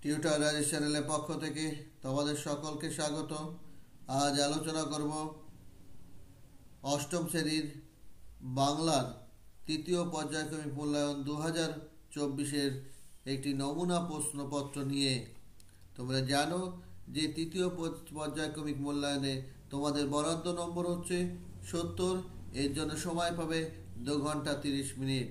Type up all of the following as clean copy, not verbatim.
Tutor Rajesh চ্যানেলের পক্ষ থেকে তোমাদের সকলকে স্বাগত। আজ আলোচনা করব অষ্টম শ্রেণীর বাংলার তৃতীয় পর্যায়ক্রমিক মূল্যায়ন 2024-এর একটি নমুনা প্রশ্নপত্র নিয়ে। তোমরা জানো যে তৃতীয় পর্যায়ক্রমিক মূল্যায়নে তোমাদের বরাদ্দ নম্বর হচ্ছে 70। এর জন্য সময় পাবে 2 ঘন্টা 30 মিনিট।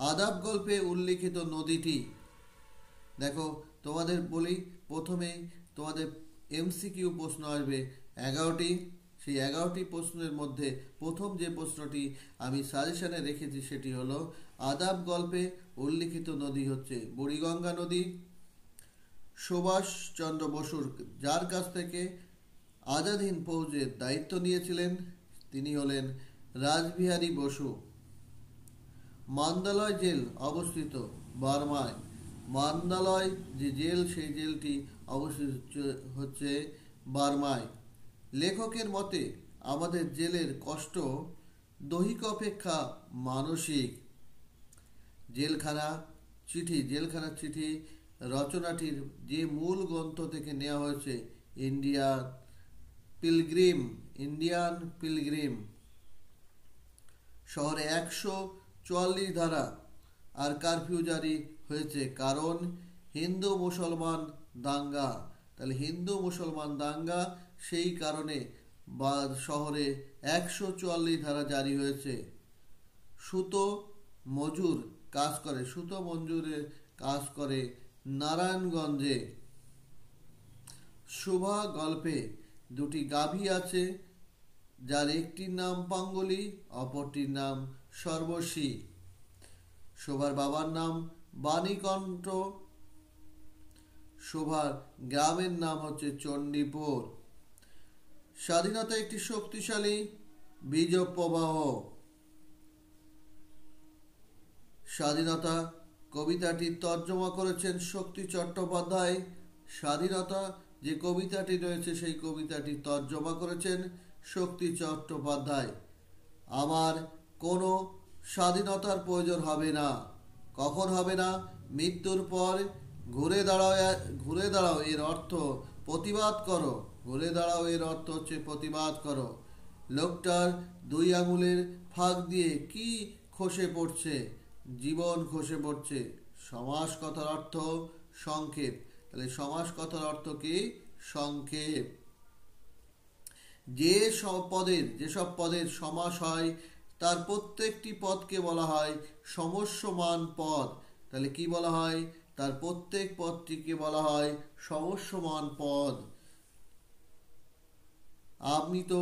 আদাব গল্পে উল্লিখিত নদীটি, দেখো তোমাদের বলি, প্রথমে তোমাদের এমসিকিউ প্রশ্ন আসবে 11টি। সেই 11টি প্রশ্নের মধ্যে প্রথম যে প্রশ্নটি আমি সাজেশনে রেখেছি সেটি হলো আদাব গল্পে উল্লিখিত নদী হচ্ছে বুড়িগঙ্গা নদী। সুভাষচন্দ্র বসুর যার কাছ থেকে আজাদ হিন্দ ফৌজের দায়িত্ব নিয়েছিলেন তিনি হলেন রাসবিহারী বসু। মান্দালয় জেল অবস্থিত বার্মায়। মান্দালয় যে জেল, সেই জেলটি অবস্থিত হচ্ছে বার্মায়। লেখকের মতে আমাদের জেলের কষ্ট দৈহিক অপেক্ষা মানসিক। জেলখানা চিঠি রচনাটির যে মূল গ্রন্থ থেকে নেওয়া হয়েছে ইন্ডিয়ান পিলগ্রিম। শহরে 144 ধারা আর কারফিউ জারি হয়েছে কারণ হিন্দু মুসলমান দাঙ্গা। তাহলে হিন্দু মুসলমান দাঙ্গা, সেই কারণে শহরে 144 ধারা জারি হয়েছে। সুতো মজুরের কাজ করে নারায়ণগঞ্জে। শোভা গল্পে দুটি গাভী আছে, যার একটির নাম পাঙ্গলি, অপরটির নাম সর্বশী। শোভার বাবার নাম বাণীকণ্ঠ। শোভার গ্রামের নাম হচ্ছে চণ্ডীপুর। স্বাধীনতা একটি শক্তিশালী বীজ প্রবাহ। স্বাধীনতা কবিতাটি তর্জমা করেছেন শক্তি চট্টোপাধ্যায়। স্বাধীনতা যে কবিতাটি রয়েছে সেই কবিতাটি তর্জমা করেছেন শক্তি চট্টোপাধ্যায়। আমার কোনো স্বাধীনতার প্রয়োজন হবে না। কখন হবে না? মৃত্যুর পর। ঘুরে দাঁড়াও এর অর্থ প্রতিবাদ করো। ঘুরে দাঁড়াও এর অর্থ হচ্ছে প্রতিবাদ করো। লোকটার 2 আঙুলের ফাঁক দিয়ে কি খসে পড়ছে? জীবন খসে পড়ছে। সমাস কথার অর্থ সংক্ষেপ। তাহলে সমাস কথার অর্থ কি? সংক্ষেপ। যেসব পদের সমাস হয় তার প্রত্যেকটি পদকে বলা হয় সমস্যমান পদ। তাহলে কি বলা হয়? তার প্রত্যেক পদটিকে বলা হয় সমস্যমান পদ। আমি তো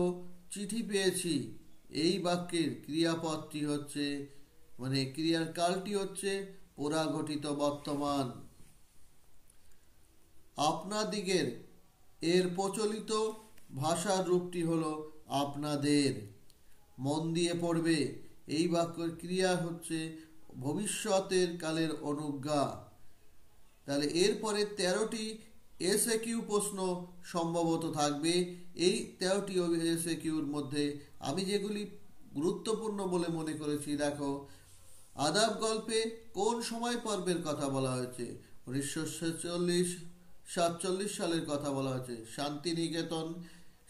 চিঠি পেয়েছি, এই বাক্যের ক্রিয়াপদটি হচ্ছে ক্রিয়ার কালটি হচ্ছে পরাঘটিত বর্তমান। আপনাদিগের এর প্রচলিত ভাষার রূপটি হলো আপনাদের। মন দিয়ে পড়বে, এই বাক্যের ক্রিয়া হচ্ছে ভবিষ্যতের কালের অনুজ্ঞা। তাহলে এরপরে 13টি এসএকিউ প্রশ্ন সম্ভবত থাকবে। এই 13টি এসএকিউর মধ্যে আমি যেগুলি গুরুত্বপূর্ণ বলে মনে করেছি, দেখো, আদাব গল্পে কোন সময় পর্বের কথা বলা হয়েছে? 1947 সালের কথা বলা হয়েছে।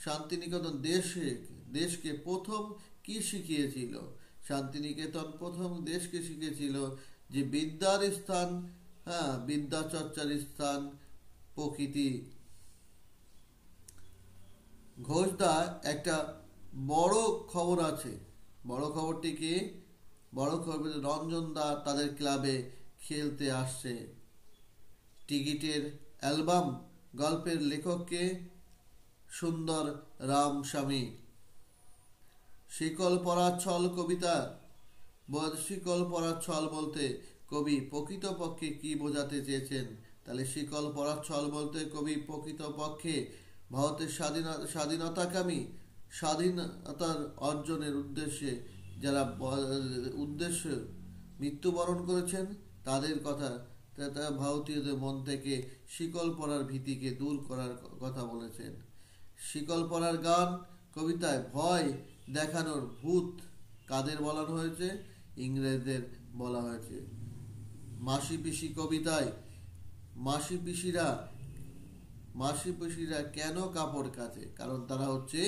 শান্তিনিকেতন দেশকে প্রথম কি শিখিয়েছিল? শান্তিনিকেতন প্রথম দেশকে শিখিয়েছিল যে বিদ্যার স্থান, বিদ্যা চর্চার স্থান প্রকৃতি। ঘোষদা একটা বড় খবর আছে। বড় খবরটি কি? বড় খবর রঞ্জন দা তাদের ক্লাবে খেলতে আসছে। টিকিটের অ্যালবাম গল্পের লেখককে সুন্দর রামস্বামী। শিকল পরার ছল কবিতা। শিকল পরার ছল বলতে কবি প্রকৃতপক্ষে কি বোঝাতে চেয়েছেন? তাহলে শিকল পরার ছল বলতে কবি প্রকৃতপক্ষে ভারতের স্বাধীনতার অর্জনের উদ্দেশ্যে যারা মৃত্যুবরণ করেছেন তাদের কথা, ভারতীয়দের মন থেকে শিকল পরার ভীতিকে দূর করার কথা বলেছেন। শিকল পরার গান কবিতায় ভয় দেখানোর ভূত কাদের বলানো হয়েছে? ইংরেজদের বলা হয়েছে। মাসি পিসি কবিতায় মাসি পিসিরা মাসি পিসিরা কেন কাপড় কাচে? কারণ তারা হচ্ছে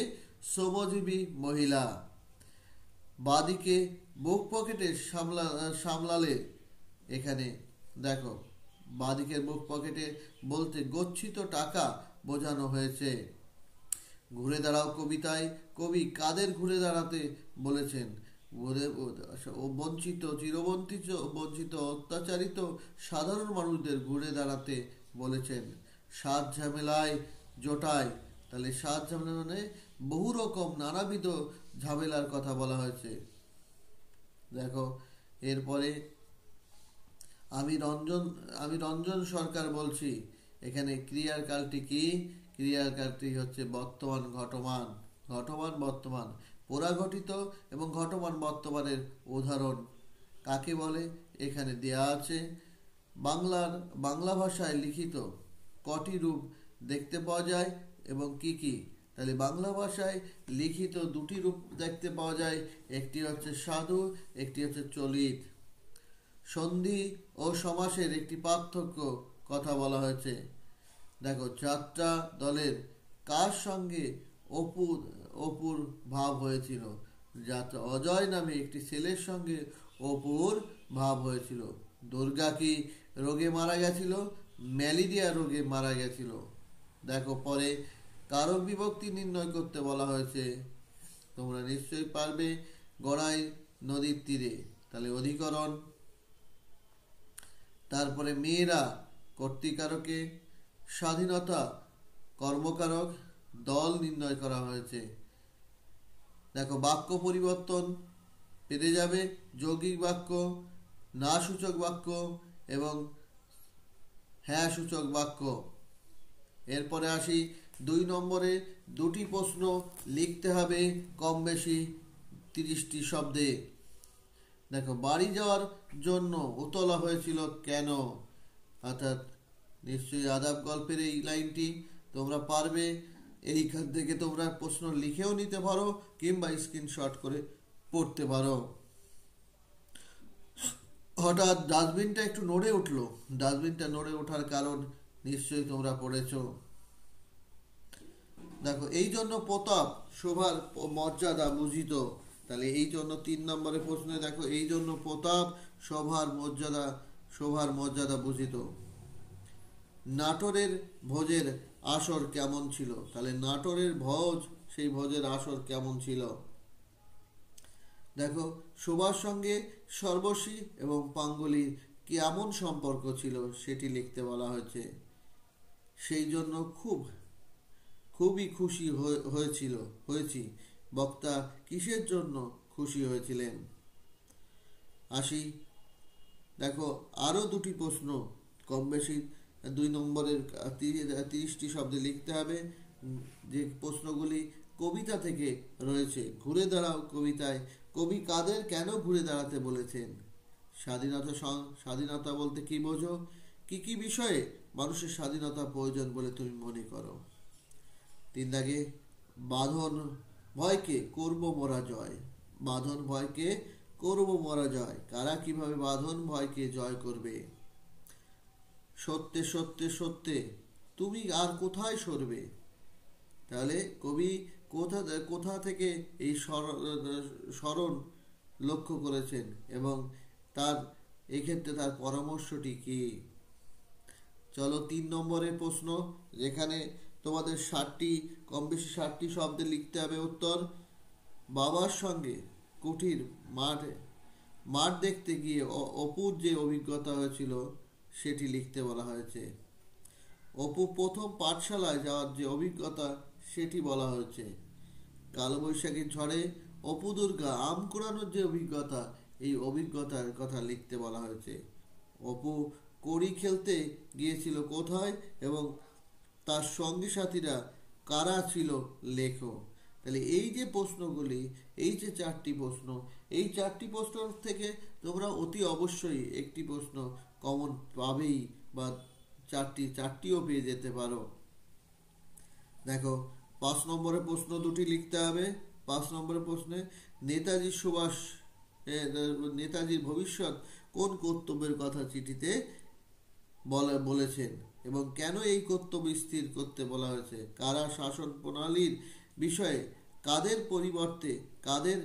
শ্রমজীবী মহিলা। বাদিকে বুক পকেটে সামলালে, এখানে দেখো বাদিকের বুক পকেটে বলতে গচ্ছিত টাকা বোঝানো হয়েছে। ঘুরে দাঁড়াও কবিতায় কবি কাদের ঘুরে দাঁড়াতে বলেছেন? বঞ্চিত, চিরবঞ্চিত, বঞ্চিত, অত্যাচারিত সাধারণ মানুষদের ঘুরে দাঁড়াতে বলেছেন। সাত ঝামেলায় জোটায়, তাহলে সাত ঝামেলা মানে বহু রকম নানাবিধ ঝামেলার কথা বলা হয়েছে। দেখো এরপরে আমি রঞ্জন সরকার বলছি। এখানে ক্রিয়ার কালটি কি? ক্রিয়ার কালটি হচ্ছে বর্তমান ঘটমান, ঘটমান বর্তমান, পরাঘটিত এবং ঘটমান বর্তমানের উদাহরণ কাকে বলে এখানে দেয়া আছে। বাংলা ভাষায় লিখিত কটি রূপ দেখতে পাওয়া যায় এবং কি কি? তাহলে বাংলা ভাষায় লিখিত দুটি রূপ দেখতে পাওয়া যায়, একটি হচ্ছে সাধু, একটি হচ্ছে চলিত। সন্ধি ও সমাসের একটি পার্থক্য কথা বলা হয়েছে। দেখো যাত্রা দলের কার সঙ্গে অপুর ভাব হয়েছিল? যাত্রা অজয় নামে একটি ছেলের সঙ্গে অপুর ভাব হয়েছিল। দুর্গা কি রোগে মারা গেছিল? ম্যালেরিয়া রোগে মারা গেছিল। দেখো পরে কারক বিভক্তি নির্ণয় করতে বলা হয়েছে, তোমরা নিশ্চয়ই পারবে। গড়াই নদীর তীরে, তাহলে অধিকরণ। তারপরে মেয়েরা কর্তৃকারকে, স্বাধীনতা কর্মকারক, দল নির্ণয় করা হয়েছে। দেখো বাক্য পরিবর্তন পেতে যাবে, যৌগিক বাক্য, না সূচক বাক্য এবং হ্যাঁ সূচক বাক্য। এরপরে আসি 2 নম্বরে দুটি প্রশ্ন লিখতে হবে কম বেশি 30টি শব্দে। দেখো বাড়ি যাওয়ার জন্য উতলা হয়েছিল কেন? অর্থাৎ নিশ্চয়ই আদাব গল্পের এই লাইনটি তোমরা পারবে। এইখান থেকে তোমরা প্রশ্ন লিখেও নিতে পারো কিংবা স্ক্রিনশট করে পড়তে পারো। হঠাৎ ডাস্টবিনটা একটু নড়ে উঠলো। ডাস্টবিনটা নড়ে ওঠার কারণ নিশ্চয়ই তোমরা পড়েছো। দেখো এই জন্য প্রতাপ শোভার মর্যাদা বুঝিত। তাহলে এই জন্য 3 নম্বরের প্রশ্নে দেখো এই জন্য প্রতাপ শোভার মর্যাদা বুঝিত। নাটোরের ভোজের আসর কেমন ছিল? তাহলে নাটোরের ভোজ, সেই ভোজের আসর কেমন ছিল? দেখো শোভার সঙ্গে সর্বশী এবং পাঙ্গলির কেমন সম্পর্ক ছিল সেটি লিখতে বলা হয়েছে। সেই জন্য খুবই খুশি হয়েছি। বক্তা কিসের জন্য খুশি হয়েছিলেন? আসি দেখো আরো দুটি প্রশ্ন কম বেশি 2 নম্বরের 30টি শব্দে লিখতে হবে, যে প্রশ্নগুলি কবিতা থেকে রয়েছে। ঘুরে দাঁড়াও কবিতায় কবি কাদের কেন ঘুরে দাঁড়াতে বলেছেন? স্বাধীনতা বলতে কি বোঝো? কি বিষয়ে মানুষের স্বাধীনতা প্রয়োজন বলে তুমি মনে করো? 3 দাগে বাঁধন ভয়কে করব মোরা জয়। বাঁধন ভয়কে করব মোরা জয়। কারা কিভাবে বাঁধন ভয়কে জয় করবে? সত্যে সত্যে সত্যে তুমি আর কোথায় সরবে? তাহলে কবি কোথা থেকে এই স্মরণ লক্ষ্য করেছেন এবং তার এক্ষেত্রে তার পরামর্শটি কি? চলো 3 নম্বরের প্রশ্ন, যেখানে তোমাদের কম বেশি 60টি শব্দে লিখতে হবে উত্তর। বাবার সঙ্গে কুঠির মাঠ দেখতে গিয়ে অপুর যে অভিজ্ঞতা হয়েছিল সেটি লিখতে বলা হয়েছে। অপু প্রথম পাঠশালায় যাওয়ার যে অভিজ্ঞতা সেটি বলা হয়েছে। কালবৈশাখীর ঝড়ে অপু দুর্গা আম কুড়ানোর যে অভিজ্ঞতা, এই অভিজ্ঞতার কথা লিখতে বলা হয়েছে। অপু কড়ি খেলতে গিয়েছিল কোথায় এবং তার সঙ্গী সাথীরা কারা ছিল লেখো। তাহলে এই যে প্রশ্নগুলি, এই যে 4টি প্রশ্ন, এই 4টি প্রশ্ন থেকে তোমরা অতি অবশ্যই একটি প্রশ্ন কমন পাবেই বা চারটিও পেয়ে যেতে পারো। দেখো 5 নম্বরের প্রশ্ন দুটি লিখতে হবে। 5 নম্বরের প্রশ্নে নেতাজির ভবিষ্যৎ কোন কর্তব্যের কথা চিঠিতে বলেছেন এবং কেন এই কর্তব্য স্থির করতে বলা হয়েছে, কারা শাসন প্রণালীর বিষয়ে কাদের পরিবর্তে কাদের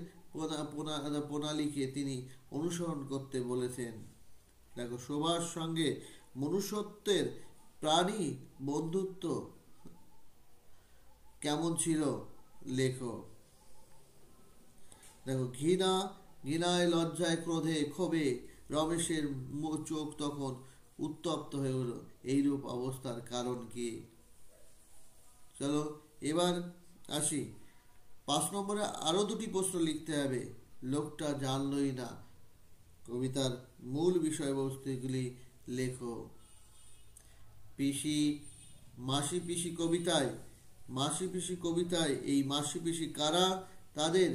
প্রণালীকে তিনি অনুসরণ করতে বলেছেন। দেখো, সবার সঙ্গে মনুষ্যত্বের প্রাণী বন্ধুত্ব কেমন ছিল লেখো। দেখো, ঘৃণায় লজ্জায় ক্রোধে ক্ষোভে রমেশের চোখ তখন উত্তপ্ত হয়ে হলো। এইরূপ অবস্থার কারণ কি? চলো এবার আসি 5 নম্বরে। আরো দুটি প্রশ্ন লিখতে হবে। লোকটা জানলই না। কবিতার মূল বিষয়বস্তুগুলি লেখো। মাসি পিসি কবিতায় এই মাসি পিসি কারা, তাদের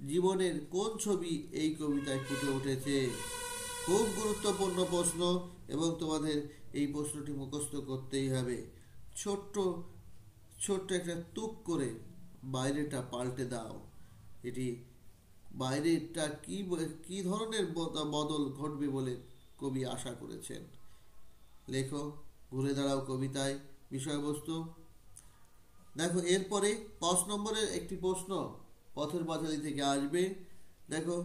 জীবনের কোন ছবি এই কবিতায় ফুটে উঠেছে? খুব গুরুত্বপূর্ণ প্রশ্ন এবং তোমাদের এই প্রশ্নটি মুখস্থ করতেই হবে। ছোট্ট একটা তুক করে বাইরেটা পাল্টে দাও। এটি বাইরেটা কি ধরনের বদল ঘটবে বলে কবি আশা করেছেন। লেখো, ঘুরে দাঁড়াও কবিতায় বিষয়বস্তু। দেখো, এরপরে 5 নম্বরের একটি প্রশ্ন পথের পাঁচালী থেকে আসবে। দেখো,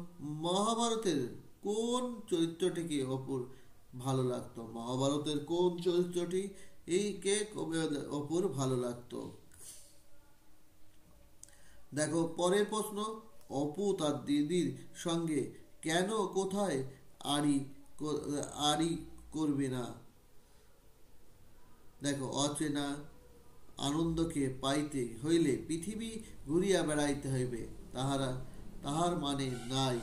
মহাভারতের কোন চরিত্রটিকে অপুর ভালো লাগতো? মহাভারতের কোন চরিত্রটি অপুর ভালো লাগতো? দেখো, পরের প্রশ্ন, অপু তার দিদির সঙ্গে কেন কোথায় আড়ি করবে না? দেখো, অচেনা আনন্দকে পাইতে হইলে পৃথিবী ঘুরিয়া বেড়াইতে হইবে, তাহার মানে নাই।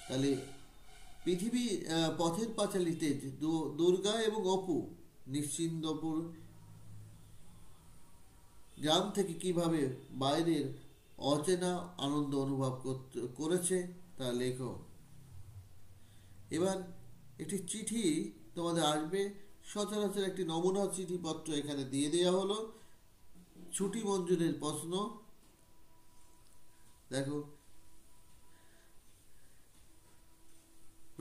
তাহলে পৃথিবী পথের পাঁচালীতে দুর্গা এবং অপু নিশ্চিন্দপুর গ্রাম থেকে কিভাবে বাইরের অচেনা আনন্দ অনুভব করেছে তা লেখো। এবার একটি চিঠি তোমাদের আসবে। সচরাচর একটি নমুনা চিঠিপত্র এখানে দিয়ে দেওয়া হলো। ছুটি মঞ্জুরের প্রশ্ন। দেখো,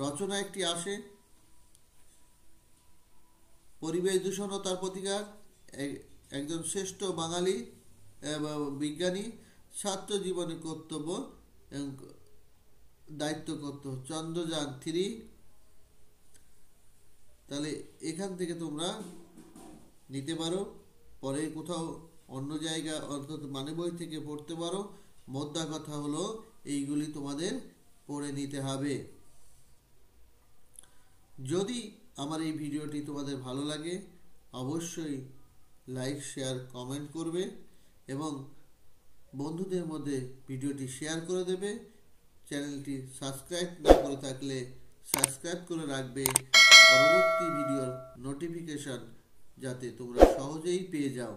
রচনা একটি আসে। পরিবেশ দূষণ ও তার প্রতিকার, একজন শ্রেষ্ঠ বাঙালি বিজ্ঞানী, ছাত্র জীবনের কর্তব্য এবং দায়িত্ব কর্তব্য, চন্দ্রযান 3। তাহলে এখান থেকে তোমরা নিতে পারো, পরে কোথাও অন্য জায়গা অর্থাৎ মানে বই থেকে পড়তে পারো। মোদ্দা কথা হলো এইগুলি তোমাদের পড়ে নিতে হবে। যদি আমার এই ভিডিওটি তোমাদের ভালো লাগে অবশ্যই লাইক শেয়ার কমেন্ট করবে এবং বন্ধুদের মধ্যে ভিডিওটি শেয়ার করে দেবে। চ্যানেলটি সাবস্ক্রাইব না করে থাকলে সাবস্ক্রাইব করে রাখবে, পরবর্তী ভিডিওর নোটিফিকেশন যাতে তোমরা সহজেই পেয়ে যাও।